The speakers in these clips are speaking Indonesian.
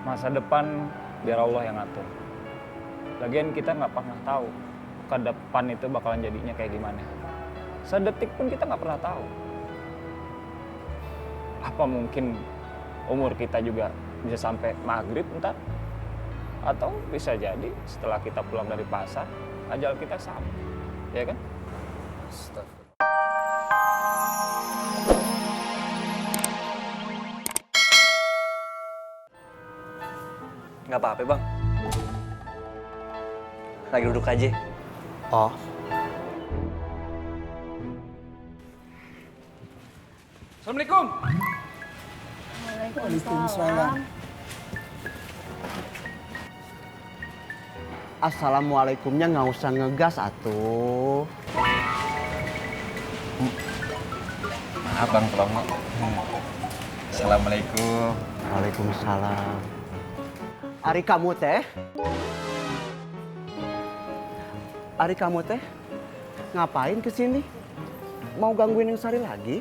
Masa depan biar Allah yang ngatur. Lagian kita nggak pernah tahu ke depan itu bakalan jadinya kayak gimana. Sedetik pun kita nggak pernah tahu. Apa mungkin umur kita juga bisa sampai maghrib ntar? Atau bisa jadi setelah kita pulang dari pasar, ajal kita sampai, ya kan? Astagfirullah. Nggak apa-apa bang. Lagi duduk aja. Oh, Assalamualaikum. Waalaikumsalam. Assalamualaikumnya nggak usah ngegas atuh. Maaf bang Pelongo. Assalamualaikum. Waalaikumsalam. Ari kamu teh ngapain kesini? Mau gangguin yang Sari lagi?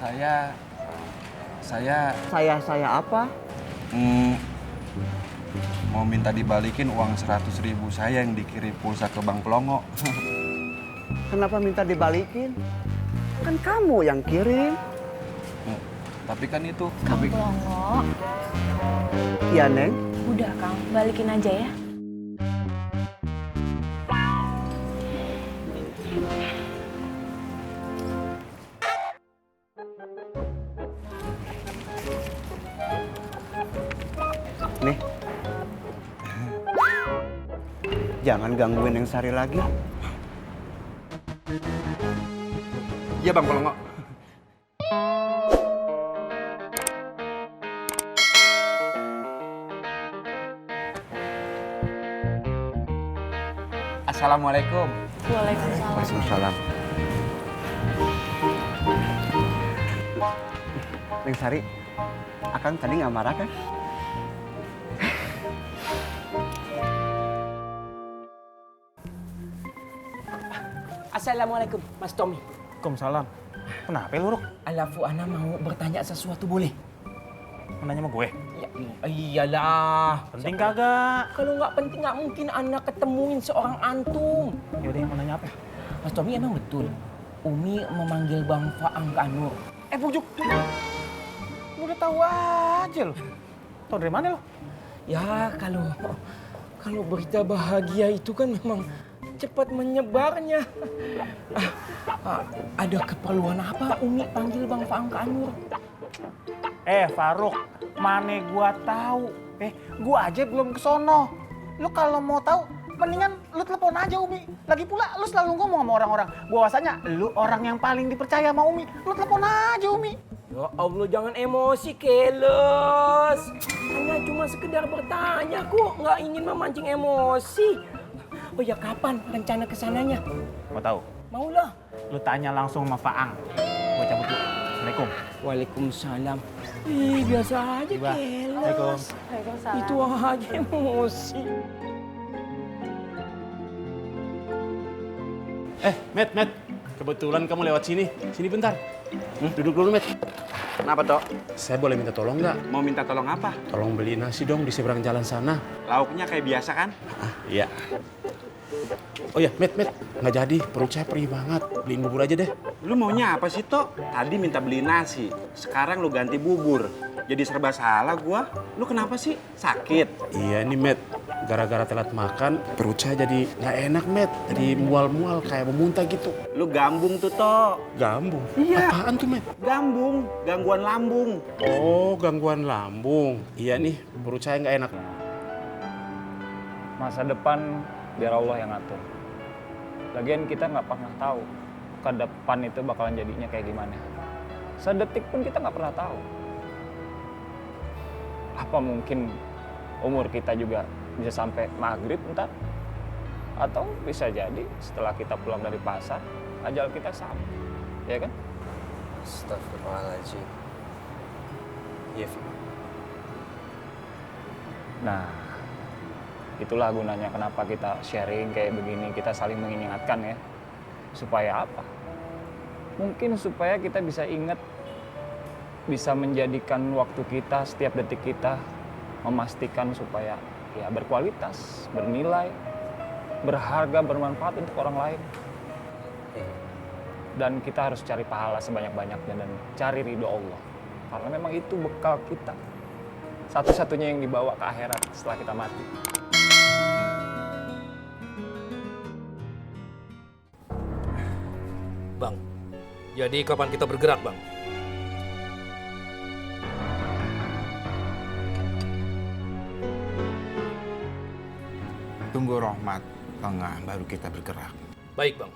Saya apa? Mau minta dibalikin uang 100.000 saya yang dikirim pulsa ke Bang Pelongo. Kenapa minta dibalikin? Kan kamu yang kirim. Tapi kan itu... Kang Pelongo, Iya, Neng. udah Kang, balikin aja ya. Nih. Jangan gangguin yang Sari lagi. Iya Bang Pelongo. Assalamualaikum. Waalaikumsalam. Waalaikumsalam. Neng Sari, Akang tadi nggak marah kan? Assalamualaikum, Mas Tommy. Waalaikumsalam. Kenapa lu, Ruk? Alafu ana mau bertanya sesuatu boleh? Menanya sama gue? Ya, iyalah. Penting kagak? Kalau nggak penting nggak mungkin ana ketemuin seorang antum. Yaudah, mau nanya apa? Mas Tommy emang betul. Umi memanggil Bang Faang ke Anur. Bujuk. Lu udah tahu aja lu. Tahu dari mana lu? Ya kalau berita bahagia itu kan memang cepat menyebarnya. Ada keperluan apa Umi panggil Bang Faang ke Anur? Faruk, mana gua tahu. Gua aja belum kesono. Lu kalau mau tahu, mendingan lu telepon aja Umi. Lagi pula lu selalu ngomong sama orang-orang. Bahwasanya lu orang yang paling dipercaya sama Umi. Lu telepon aja Umi. Ya Allah, jangan emosi, keles. Hanya cuma sekedar bertanya kok, nggak ingin memancing emosi. Oh ya, kapan rencana kesananya? Mau tahu? Maulah. Lu tanya langsung sama Faang. Gua cabut dulu. Assalamualaikum. Waalaikumsalam. Ih, biasa aja, Iba. keles. Waalaikumsalam. Itu aja emosi. Met. Kebetulan kamu lewat sini. Sini bentar. Duduk dulu, Met. Kenapa, Tok? Saya boleh minta tolong nggak? Mau minta tolong apa? Tolong beli nasi dong di seberang jalan sana. Lauknya kayak biasa kan? Iya. Oh ya, Met. Nggak jadi. Perut saya perih banget. Beliin bubur aja deh. Lu maunya apa sih, Tok? Tadi minta beli nasi. Sekarang lu ganti bubur. Jadi serba salah gua. Lu kenapa sih? Sakit? Iya nih, Met. Gara-gara telat makan, perut saya jadi nggak enak, Met. Jadi mual-mual, kayak mau muntah gitu. Lu gambung tuh, Tok. Gambung? Iya. Apaan tuh, Met? Gambung. Gangguan lambung. Oh, gangguan lambung. Iya nih, perut saya nggak enak. Masa depan biar Allah yang ngatur. Lagian kita nggak pernah tahu ke depan itu bakalan jadinya kayak gimana. Sedetik pun kita nggak pernah tahu. Apa mungkin umur kita juga bisa sampai maghrib ntar? Atau bisa jadi setelah kita pulang dari pasar, ajal kita sampai, ya kan? Astagfirullahaladzim. Iya, Fi. Nah, itulah gunanya kenapa kita sharing kayak begini, kita saling mengingatkan ya. Supaya apa? Mungkin supaya kita bisa ingat bisa menjadikan waktu kita, setiap detik kita, memastikan supaya ya berkualitas, bernilai, berharga, bermanfaat untuk orang lain. Dan kita harus cari pahala sebanyak-banyaknya dan cari ridho Allah. Karena memang itu bekal kita. Satu-satunya yang dibawa ke akhirat setelah kita mati. Bang, jadi kapan kita bergerak, Bang? Tunggu Rohmat tengah baru kita bergerak. Baik, Bang.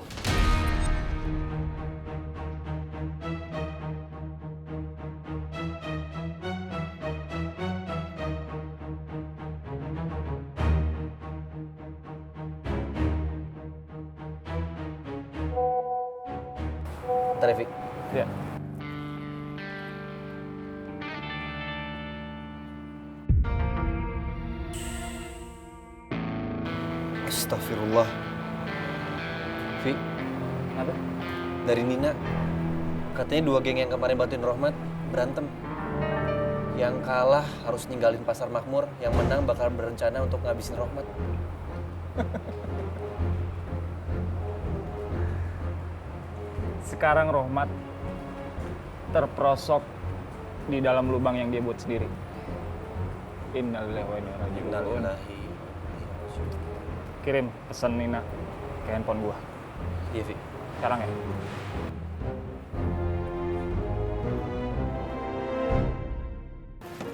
Bentar ya, Fik. Ya. Astagfirullah. Fik, Apa? dari Nina. Katanya 2 geng yang kemarin bantuin Rohmat berantem. Yang kalah harus ninggalin pasar makmur, yang menang bakal berencana untuk ngabisin Rohmat. Sekarang Rohmat terperosok di dalam lubang yang dia buat sendiri. Innalillahi wa inna ilaihi raji'un. Innalillahi. Kirim pesan Nina ke handphone gua. Iya, Fik. Sekarang ya.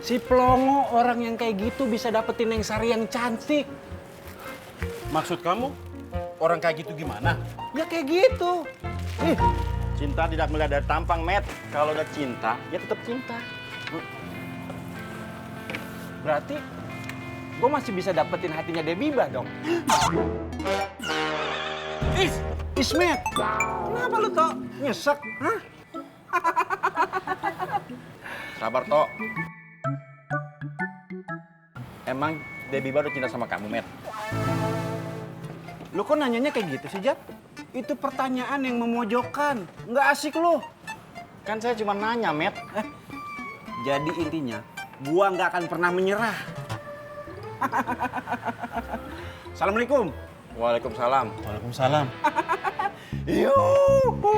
Si Pelongo orang yang kayak gitu bisa dapetin Neng Sari yang cantik. Maksud kamu orang kayak gitu gimana? Ya kayak gitu. Nih, Cinta tidak melihat dari tampang, Matt. Kalau udah cinta, ya tetap cinta. berarti gue masih bisa dapetin hatinya Debibah dong. Ismet, kenapa lu Tok? Nyesek, hah? Sabar, Tok. Emang Debbie baru cinta sama kamu, Matt? Lu kok nanyanya kayak gitu sih, Jat? Itu pertanyaan yang memojokkan. Nggak asik lu. Kan saya cuma nanya, Matt. Jadi intinya, gua nggak akan pernah menyerah. Assalamualaikum. Waalaikumsalam. Waalaikumsalam. Yuhu.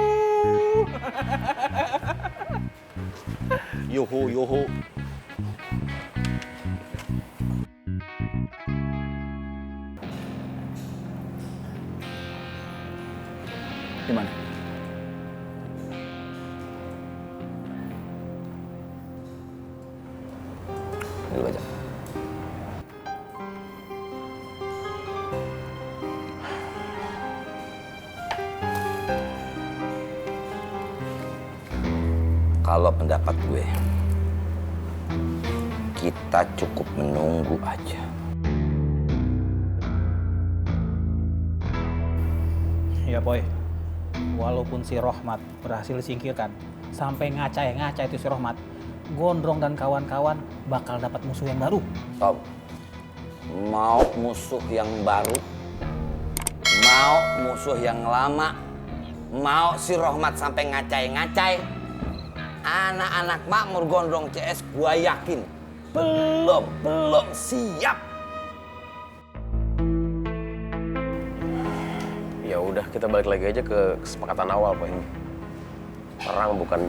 Yuhu, yuhu. Gimana? Ini lu baca. Kalau pendapat gue, kita cukup menunggu aja. Ya boy, walaupun si Rohmat berhasil disingkirkan, sampai ngacai itu si Rohmat, Gondrong dan kawan-kawan bakal dapat musuh yang baru. Tom, mau musuh yang baru, mau musuh yang lama, mau si Rohmat sampai ngacai-ngacai, anak-anak makmur Gondrong CS gua yakin belum siap. Ya udah, kita balik lagi aja ke kesepakatan awal, Pak. Ini perang bukan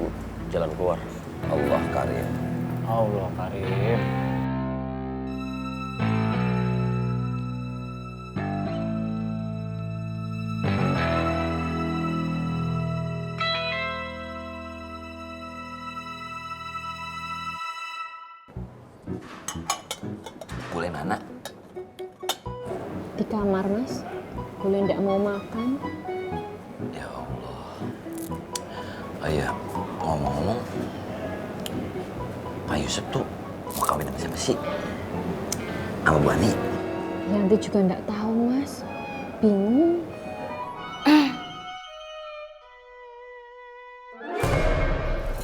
jalan keluar. Allah karim. Allah karim. Boleh mana? Di kamar, Mas. Boleh ndak mau makan? Ya Allah. Oh iya, ngomong-ngomong, Pak Yusuf tuh mau kawin sama siapa sih? Sama Bu Ani? Yanti juga ndak tahu, Mas. Bingung.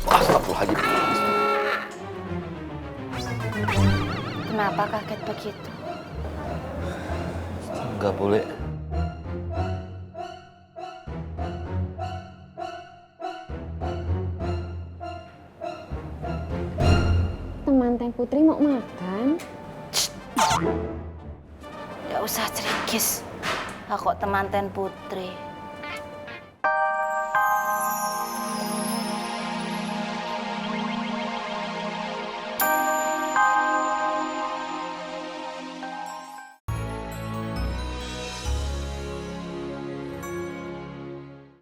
Astagfirullahaladzim. Kenapa kaget begitu? Nggak boleh. temanten Putri mau makan. Gak usah cerikis. Aku temanten Putri.